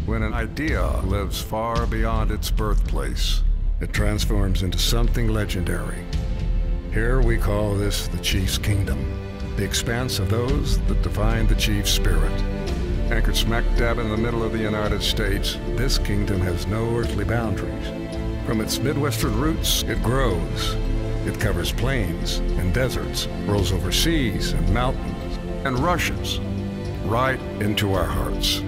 When an idea lives far beyond its birthplace, it transforms into something legendary. Here we call this the Chief's Kingdom, the expanse of those that define the Chief's spirit. Anchored smack dab in the middle of the United States, this kingdom has no earthly boundaries. From its Midwestern roots, it grows. It covers plains and deserts, rolls over seas and mountains, and rushes right into our hearts.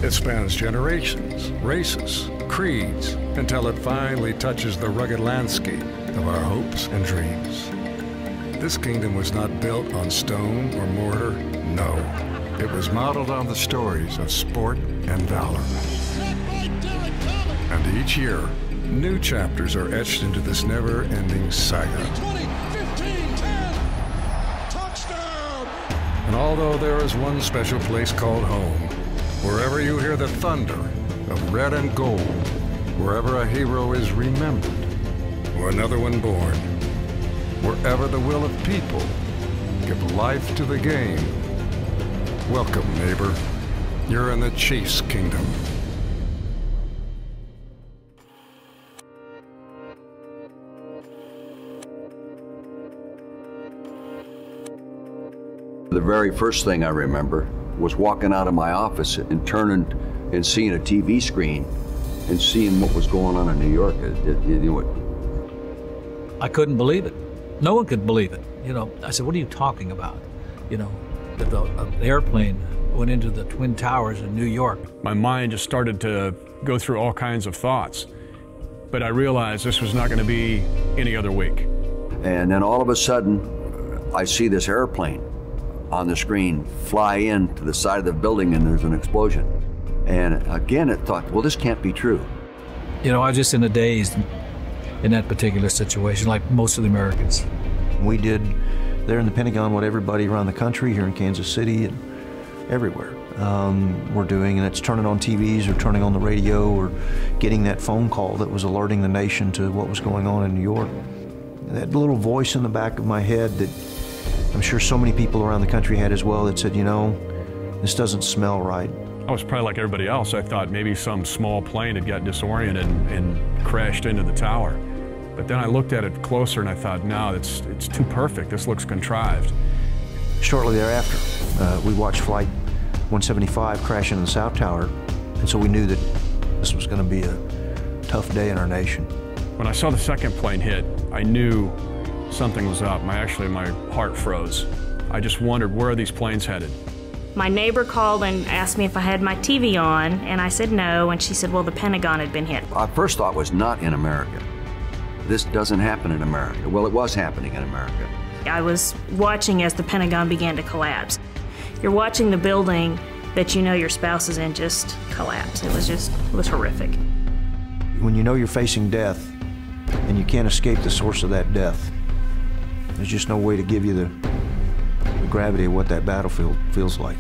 It spans generations, races, creeds, until it finally touches the rugged landscape of our hopes and dreams. This kingdom was not built on stone or mortar, no. It was modeled on the stories of sport and valor. And each year, new chapters are etched into this never-ending saga. 20, 15, 10, touchdown! And although there is one special place called home, wherever you hear the thunder of red and gold, wherever a hero is remembered, or another one born, wherever the will of people give life to the game, welcome, neighbor. You're in the Chief's Kingdom. The very first thing I remember was walking out of my office and turning and seeing a TV screen and seeing what was going on in New York. I couldn't believe it. No one could believe it. You know, I said, what are you talking about? You know, that an airplane went into the Twin Towers in New York. My mind just started to go through all kinds of thoughts. But I realized this was not going to be any other week. And then all of a sudden, I see this airplane on the screen fly in to the side of the building, and there's an explosion. And again, it thought, well, this can't be true. You know, I was just in a daze in that particular situation, like most of the Americans. We did there in the Pentagon what everybody around the country, here in Kansas City and everywhere, we're doing, and it's turning on TVs or turning on the radio or getting that phone call that was alerting the nation to what was going on in New York. That little voice in the back of my head that I'm sure so many people around the country had as well that said, you know, this doesn't smell right. I was probably like everybody else. I thought maybe some small plane had got disoriented and crashed into the tower. But then I looked at it closer and I thought, no, it's too perfect. This looks contrived. Shortly thereafter, we watched Flight 175 crash into the South Tower, and so we knew that this was going to be a tough day in our nation. When I saw the second plane hit, I knew something was up. My heart froze. I just wondered, where are these planes headed? My neighbor called and asked me if I had my TV on, and I said no, and she said, well, the Pentagon had been hit. Our first thought was not in America. This doesn't happen in America. Well, it was happening in America. I was watching as the Pentagon began to collapse. You're watching the building that you know your spouse is in just collapse. It was horrific. When you know you're facing death and you can't escape the source of that death, there's just no way to give you the gravity of what that battlefield feels like.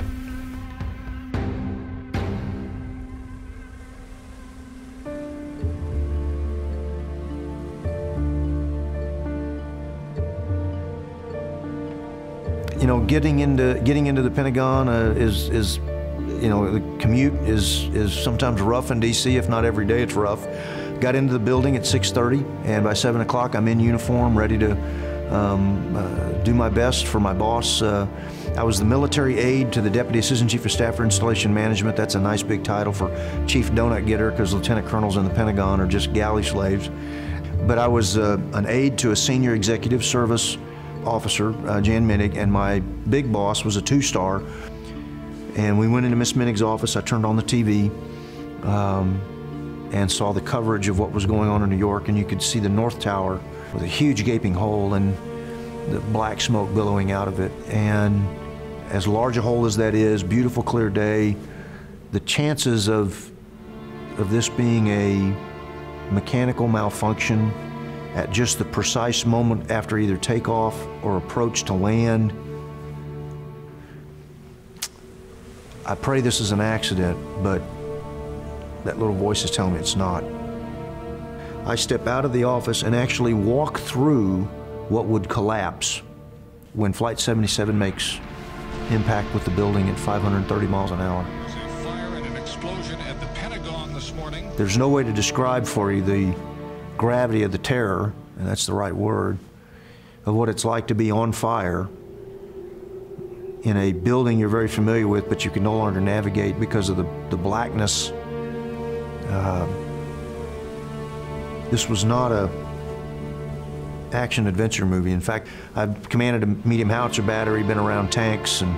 You know, getting into the Pentagon is you know, the commute is sometimes rough in D.C. If not every day, it's rough. Got into the building at 6:30, and by 7 o'clock, I'm in uniform, ready to do my best for my boss. I was the military aide to the Deputy Assistant Chief of Staff for Installation Management. That's a nice big title for Chief Donut Getter, because lieutenant colonels in the Pentagon are just galley slaves. But I was an aide to a senior executive service officer, Jan Minnick, and my big boss was a 2-star. And we went into Miss Minnig's office. I turned on the TV and saw the coverage of what was going on in New York, and you could see the North Tower with a huge gaping hole and the black smoke billowing out of it. And as large a hole as that is, beautiful clear day, the chances of this being a mechanical malfunction at just the precise moment after either takeoff or approach to land, I pray this is an accident, but that little voice is telling me it's not. I step out of the office and actually walk through what would collapse when Flight 77 makes impact with the building at 530 miles an hour. There's a fire and an explosion at the Pentagon this morning. There's no way to describe for you the gravity of the terror, and that's the right word, of what it's like to be on fire in a building you're very familiar with, but you can no longer navigate because of the blackness. This was not a action-adventure movie. In fact, I've commanded a medium howitzer battery, been around tanks, and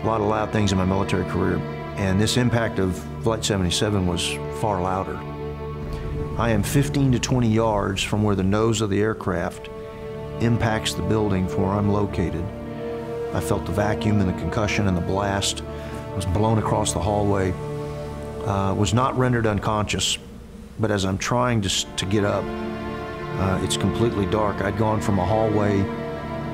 a lot of loud things in my military career. And this impact of Flight 77 was far louder. I am 15 to 20 yards from where the nose of the aircraft impacts the building from where I'm located. I felt the vacuum and the concussion and the blast. I was blown across the hallway. Was not rendered unconscious, but as I'm trying to get up, it's completely dark. I'd gone from a hallway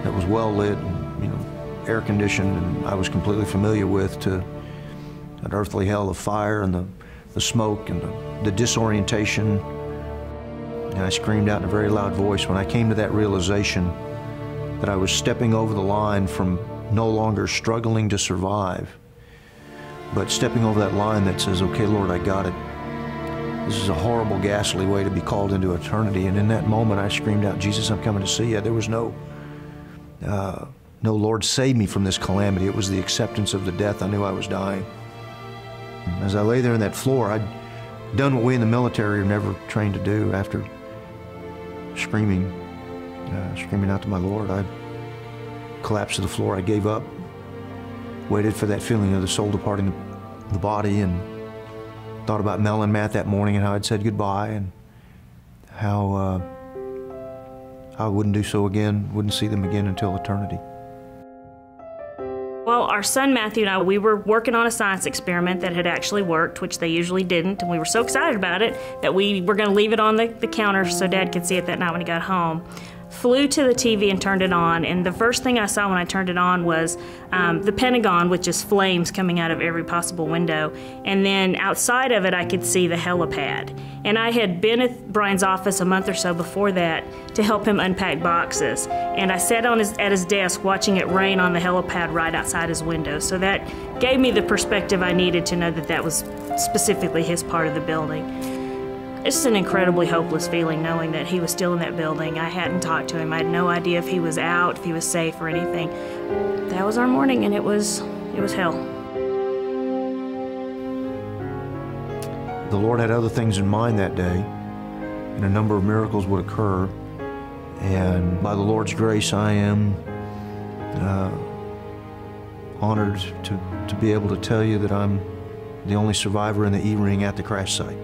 that was well lit and, air conditioned, and I was completely familiar with, to an earthly hell of fire and the smoke and the disorientation. And I screamed out in a very loud voice when I came to that realization that I was stepping over the line from no longer struggling to survive, but stepping over that line that says, okay, Lord, I got it. This is a horrible, ghastly way to be called into eternity. And in that moment, I screamed out, Jesus, I'm coming to see you. There was no, Lord, save me from this calamity. It was the acceptance of the death. I knew I was dying. As I lay there on that floor, I'd done what we in the military are never trained to do. After screaming out to my Lord, I collapsed to the floor. I gave up, waited for that feeling of the soul departing the body, and thought about Mel and Matt that morning and how I'd said goodbye, and how I wouldn't do so again, wouldn't see them again until eternity. Well, our son Matthew and I, we were working on a science experiment that had actually worked, which they usually didn't, and we were so excited about it that we were going to leave it on the counter so Dad could see it that night when he got home. Flew to the TV and turned it on, and the first thing I saw when I turned it on was the Pentagon with just flames coming out of every possible window, and then outside of it I could see the helipad. And I had been at Brian's office a month or so before that to help him unpack boxes, and I sat at his desk watching it rain on the helipad right outside his window, so that gave me the perspective I needed to know that that was specifically his part of the building. It's an incredibly hopeless feeling knowing that he was still in that building. I hadn't talked to him. I had no idea if he was out, if he was safe or anything. That was our morning, and it was hell. The Lord had other things in mind that day, and a number of miracles would occur. And by the Lord's grace, I am honored to be able to tell you that I'm the only survivor in the E-ring at the crash site.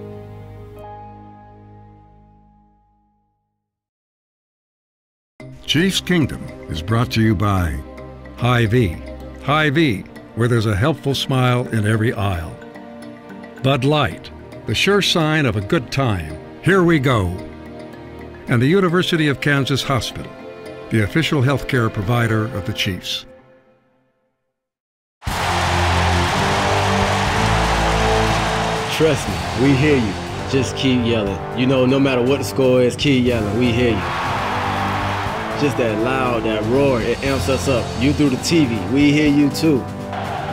Chief's Kingdom is brought to you by Hy-Vee. Hy-Vee, where there's a helpful smile in every aisle. Bud Light, the sure sign of a good time. Here we go. And the University of Kansas Hospital, the official healthcare provider of the Chiefs. Trust me, we hear you. Just keep yelling. No matter what the score is, keep yelling. We hear you. Just that loud, that roar, it amps us up. You through the TV, we hear you too.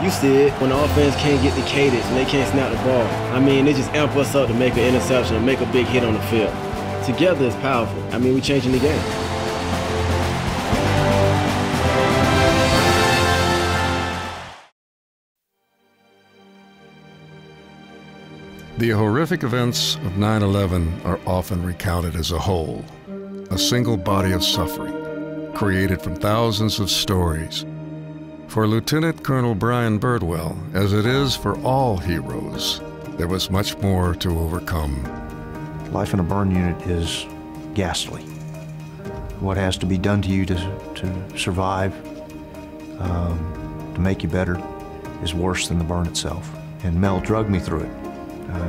You see it when the offense can't get the cadence and they can't snap the ball. They just amp us up to make an interception or make a big hit on the field. Together it's powerful. We changing the game. The horrific events of 9/11 are often recounted as a whole, a single body of suffering, created from thousands of stories. For Lieutenant Colonel Brian Birdwell, as it is for all heroes, there was much more to overcome. Life in a burn unit is ghastly. What has to be done to you to survive, to make you better, is worse than the burn itself. And Mel drugged me through it.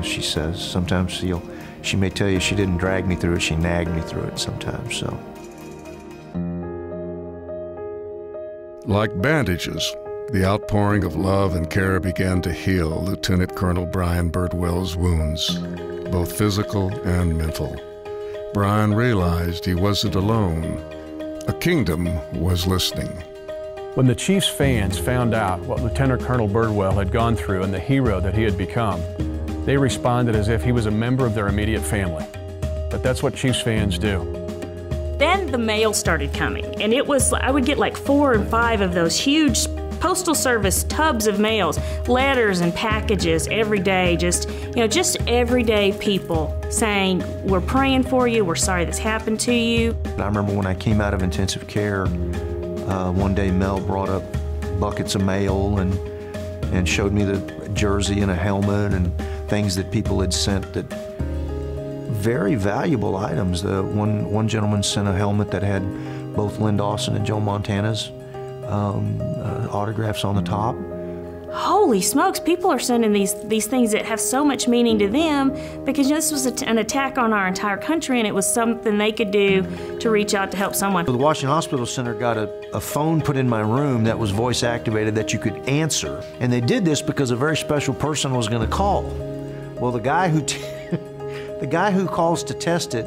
She says sometimes she may tell you she didn't drag me through it, she nagged me through it sometimes, so. Like bandages, the outpouring of love and care began to heal Lieutenant Colonel Brian Birdwell's wounds, both physical and mental. Brian realized he wasn't alone. A kingdom was listening. When the Chiefs fans found out what Lieutenant Colonel Birdwell had gone through and the hero that he had become, they responded as if he was a member of their immediate family. But that's what Chiefs fans do. Then the mail started coming, and I would get like 4 and 5 of those huge Postal Service tubs of mails, letters and packages every day, just everyday people saying, we're praying for you, we're sorry this happened to you. I remember when I came out of intensive care, one day Mel brought up buckets of mail and showed me the jersey and a helmet and things that people had sent, that very valuable items. One gentleman sent a helmet that had both Lynn Dawson and Joe Montana's autographs on the top. Holy smokes, people are sending these things that have so much meaning to them, because this was an attack on our entire country, and it was something they could do to reach out to help someone. The Washington Hospital Center got a phone put in my room that was voice activated that you could answer, and they did this because a very special person was going to call. Well, the guy who calls to test it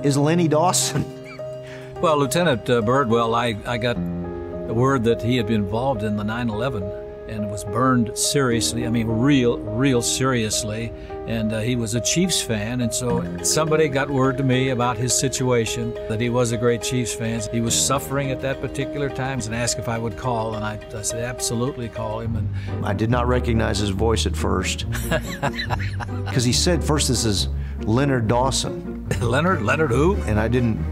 is Lenny Dawson. Well, Lieutenant Birdwell, I got the word that he had been involved in the 9/11 and was burned seriously, real seriously, and he was a Chiefs fan, and so somebody got word to me about his situation, that he was a great Chiefs fan. He was suffering at that particular time and asked if I would call, and I said, absolutely, call him. And I did not recognize his voice at first, because he said first, this is Leonard Dawson. Leonard who? And I didn't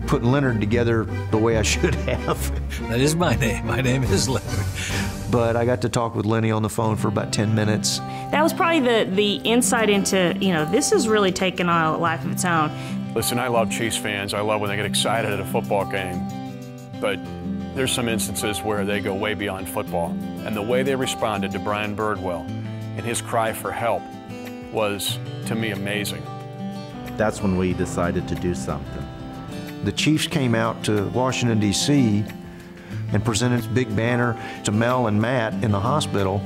put Leonard together the way I should have. That is my name. My name is Leonard. But I got to talk with Lenny on the phone for about 10 minutes. That was probably the insight into, this is really taking on a life of its own. Listen, I love Chiefs fans. I love when they get excited at a football game. But there's some instances where they go way beyond football. And the way they responded to Brian Birdwell and his cry for help was, to me, amazing. That's when we decided to do something. The Chiefs came out to Washington, D.C. and presented a big banner to Mel and Matt in the hospital.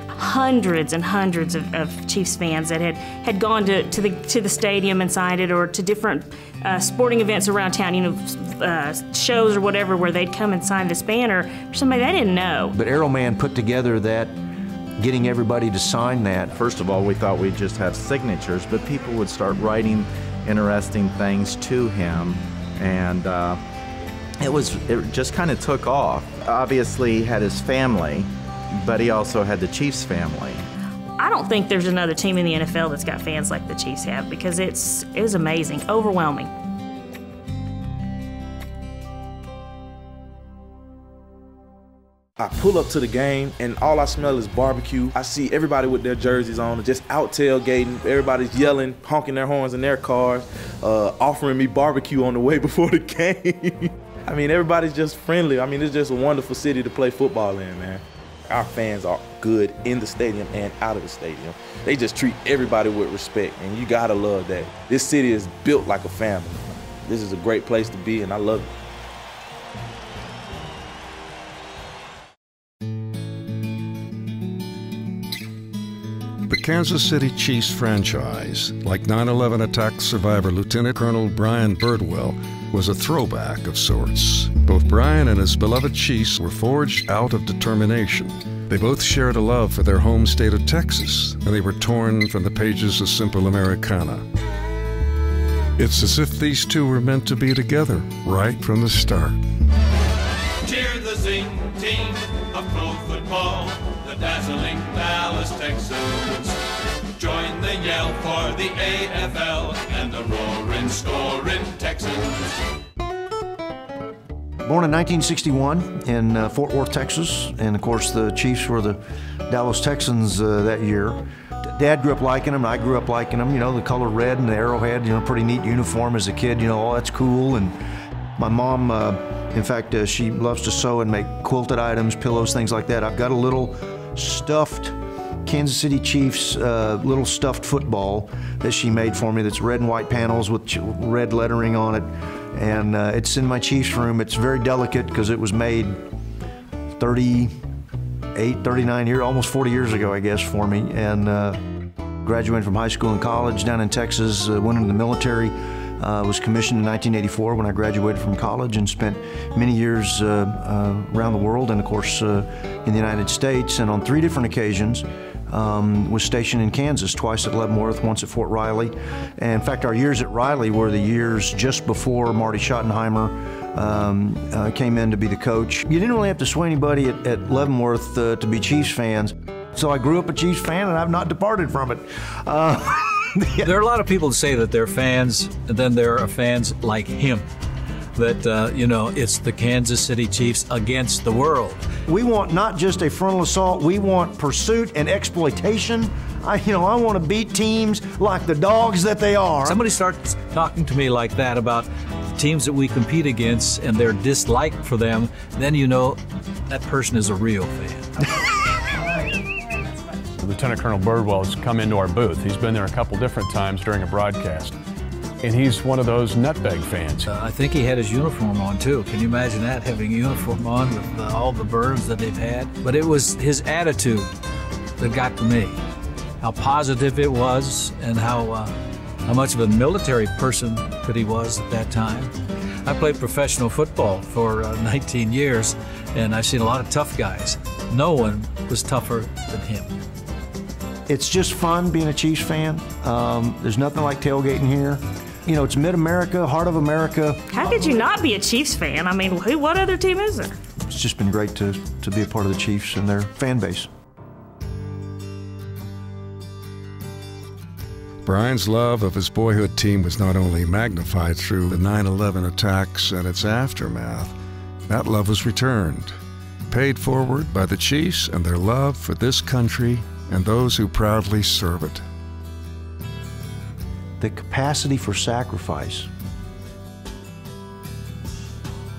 Hundreds and hundreds of Chiefs fans that had gone to the stadium and signed it, or to different sporting events around town, shows or whatever, where they'd come and sign this banner for somebody they didn't know. But Arrowman put together that, getting everybody to sign that. First of all, we thought we'd just have signatures, but people would start writing interesting things to him, and it just kind of took off. Obviously, he had his family, but he also had the Chiefs family. I don't think there's another team in the NFL that's got fans like the Chiefs have, because it is amazing, overwhelming. I pull up to the game and all I smell is barbecue. I see everybody with their jerseys on, just out tailgating. Everybody's yelling, honking their horns in their cars, offering me barbecue on the way before the game. I mean, everybody's just friendly. I mean, it's just a wonderful city to play football in, man. Our fans are good in the stadium and out of the stadium. They just treat everybody with respect, and you gotta love that. This city is built like a family. This is a great place to be, and I love it. The Kansas City Chiefs franchise, like 9/11 attack survivor Lieutenant Colonel Brian Birdwell, was a throwback of sorts. Both Brian and his beloved Chiefs were forged out of determination. They both shared a love for their home state of Texas, and they were torn from the pages of simple Americana. It's as if these two were meant to be together right from the start. Cheer the Zing team of pro football, the dazzling Dallas Texans. Join the yell for the AFL and the roaring, scoring Texans. Born in 1961 in Fort Worth, Texas, and of course the Chiefs were the Dallas Texans that year. Dad grew up liking them, and I grew up liking them. You know, the color red and the arrowhead, pretty neat uniform as a kid, oh, that's cool. And my mom, in fact, she loves to sew and make quilted items, pillows, things like that. I've got a little stuffed Kansas City Chiefs little stuffed football that she made for me that's red and white panels with red lettering on it. And it's in my Chiefs room. It's very delicate because it was made 38, 39 years, almost 40 years ago, I guess, for me. And graduated from high school and college down in Texas, went into the military, was commissioned in 1984 when I graduated from college, and spent many years around the world, and of course in the United States. And on 3 different occasions, was stationed in Kansas, twice at Leavenworth, once at Fort Riley. And in fact, our years at Riley were the years just before Marty Schottenheimer came in to be the coach. You didn't really have to sway anybody at Leavenworth to be Chiefs fans. So I grew up a Chiefs fan, and I've not departed from it. Yeah. There are a lot of people who say that they're fans, and then there are fans like him. That, you know, it's the Kansas City Chiefs against the world. We want not just a frontal assault, we want pursuit and exploitation. I want to beat teams like the dogs that they are. Somebody starts talking to me like that about teams that we compete against and their dislike for them, then you know that person is a real fan. Lieutenant Colonel Birdwell has come into our booth. He's been there a couple different times during a broadcast. And he's one of those nutbag fans. I think he had his uniform on too. Can you imagine that, having a uniform on with all the burns that they've had? But it was his attitude that got to me. How positive it was, and how much of a military person that he was at that time. I played professional football for 19 years, and I've seen a lot of tough guys. No one was tougher than him. It's just fun being a Chiefs fan. There's nothing like tailgating here. You know, it's mid-America, heart of America. How could you not be a Chiefs fan? I mean, what other team is there? It's just been great to be a part of the Chiefs and their fan base. Brian's love of his boyhood team was not only magnified through the 9/11 attacks and its aftermath, that love was returned, paid forward by the Chiefs and their love for this country and those who proudly serve it. The capacity for sacrifice,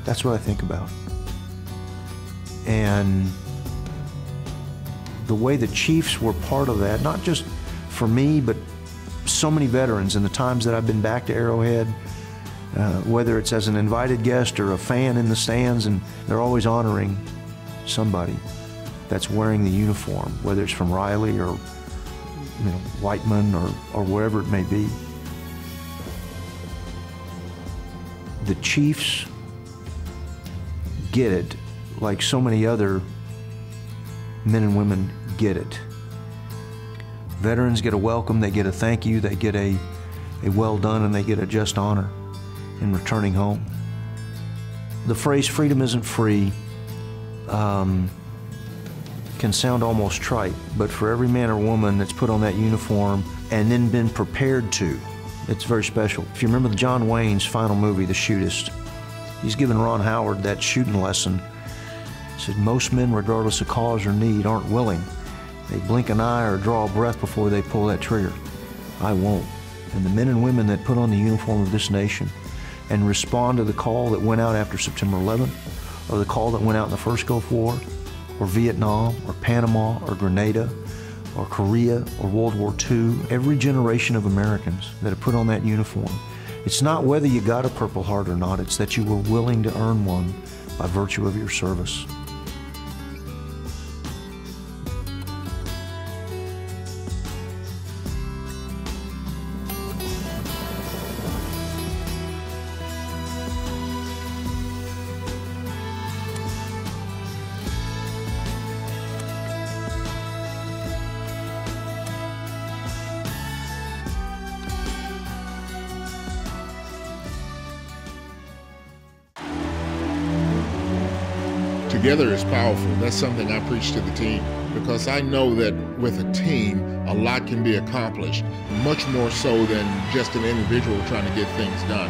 that's what I think about. And the way the Chiefs were part of that, not just for me, but so many veterans in the times that I've been back to Arrowhead, whether it's as an invited guest or a fan in the stands, and they're always honoring somebody that's wearing the uniform, whether it's from Riley or Whiteman or wherever it may be. The Chiefs get it like so many other men and women get it. Veterans get a welcome, they get a thank you, they get a well done, and they get a just honor in returning home. The phrase freedom isn't free can sound almost trite, but for every man or woman that's put on that uniform and then been prepared to, it's very special. If you remember the John Wayne's final movie, The Shootist, he's given Ron Howard that shooting lesson. He said, most men, regardless of cause or need, aren't willing. They blink an eye or draw a breath before they pull that trigger. I won't. And the men and women that put on the uniform of this nation and respond to the call that went out after September 11th, or the call that went out in the first Gulf War, or Vietnam, or Panama, or Grenada, or Korea, or World War II, every generation of Americans that have put on that uniform, it's not whether you got a Purple Heart or not, it's that you were willing to earn one by virtue of your service. Together is powerful. That's something I preach to the team, because I know that with a team, a lot can be accomplished, much more so than just an individual trying to get things done.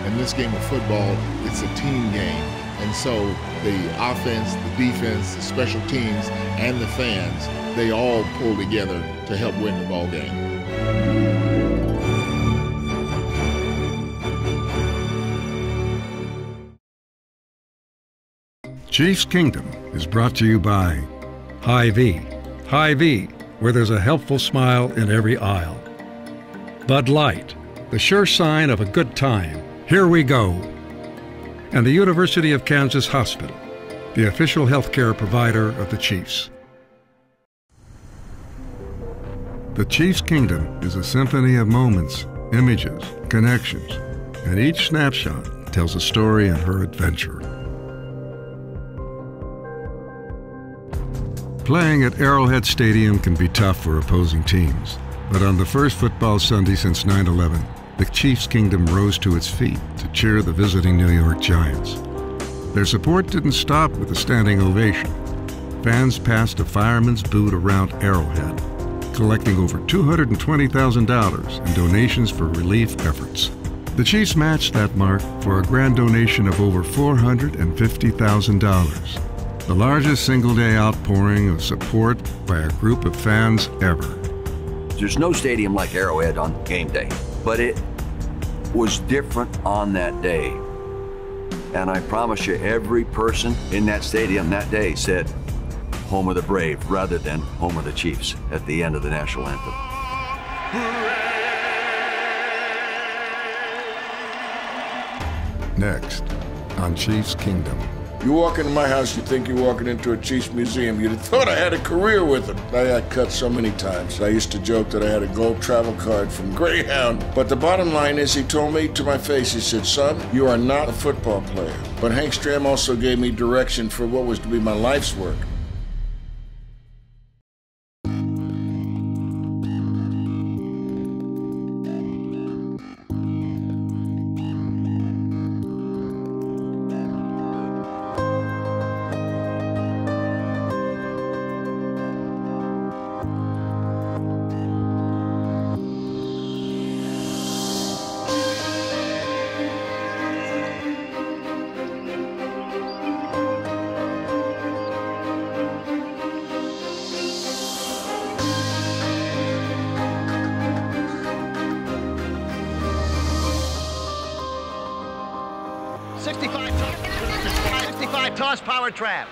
In this game of football, it's a team game. And so the offense, the defense, the special teams, and the fans, they all pull together to help win the ball game. Chiefs Kingdom is brought to you by Hy-Vee. Hy-Vee, where there's a helpful smile in every aisle. Bud Light, the sure sign of a good time. Here we go. And the University of Kansas Hospital, the official healthcare provider of the Chiefs. The Chiefs Kingdom is a symphony of moments, images, connections, and each snapshot tells a story in her adventure. Playing at Arrowhead Stadium can be tough for opposing teams, but on the first football Sunday since 9/11, the Chiefs' kingdom rose to its feet to cheer the visiting New York Giants. Their support didn't stop with a standing ovation. Fans passed a fireman's boot around Arrowhead, collecting over $220,000 in donations for relief efforts. The Chiefs matched that mark for a grand donation of over $450,000, the largest single-day outpouring of support by a group of fans ever. There's no stadium like Arrowhead on game day, but it was different on that day. And I promise you, every person in that stadium that day said, "Home of the Brave," rather than "Home of the Chiefs" at the end of the national anthem. Next, on Chiefs Kingdom. You walk into my house, you think you're walking into a Chiefs museum. You'd have thought I had a career with them. I got cut so many times. I used to joke that I had a gold travel card from Greyhound. But the bottom line is, he told me to my face, he said, "Son, you are not a football player." But Hank Stram also gave me direction for what was to be my life's work. Toss power trap.